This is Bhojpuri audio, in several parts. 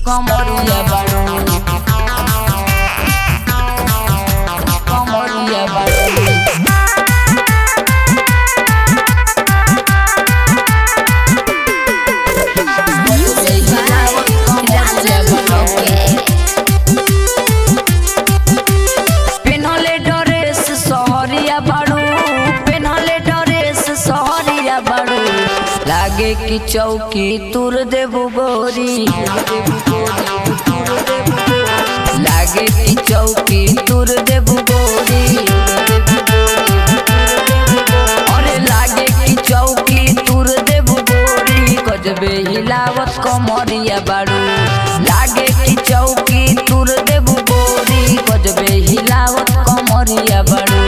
कमरिया बाड़ू कमरिया बाड़ू लागे की चौकी तुर देबू गोरी लागे की चौकी तुर देबू गोरी अरे लागे की चौकी तुर देबू गोरी गजबे हिलावत कमरिया बाड़ू लागे की चौकी तुर देबू गोरी गजबे हिलावत कमरिया बाड़ू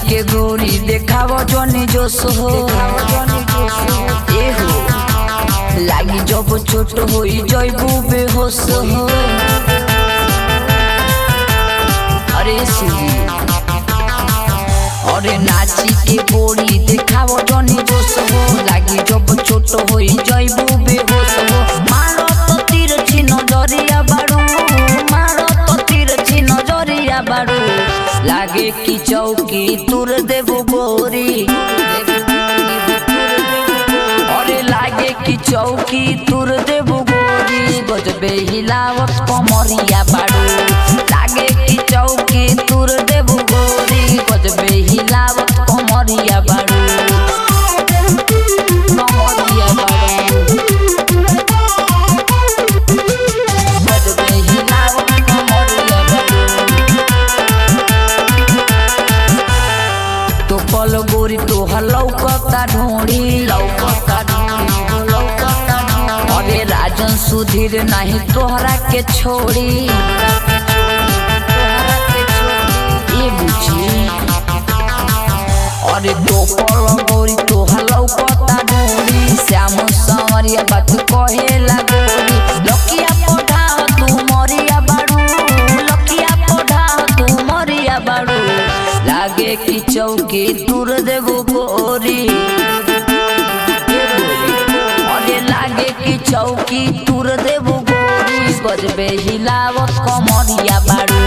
के गोरी देखाव जनी जोश हो लागी जब छोट हो जैबू बेहोश हो अरे नाची के गोरी देखाव जनी जोश हो लागी जब छोट हो जैबू बेहोश हो मारो तो तीर छी नजरिया बाड़ू मारो तो तीर छी नजरिया बाड़ू लागे की चौकी तुर देबू गोरी अरे लागे की चौकी तुर देबू गोरी गजबे हिलावत कमरिया बाड़ू लागे की चौकी तुर देबू गोरी गजबे हिलावत कमरिया बाड़ू कमरिया बाड़ू गजबे हिलावत कमरिया बाड़ू पल गोरी तोहर लौकता ढोड़ी अरे राजन सुधीर नहीं तोहरा के छोड़ी ये बुझी अरे तो पल गोरी तोहर लौकता ढोड़ी श्याम संवरिया बात कहेला गोरी लकिया पढ़ा तू मरिया बाड़ू लकिया पढ़ा तू मरिया बाड़ू लागे की चौकी तुर देबू गोरी अरे लागे की चौकी तुर देबू गोरी गजबे हिलावत कमरिया बाड़ू।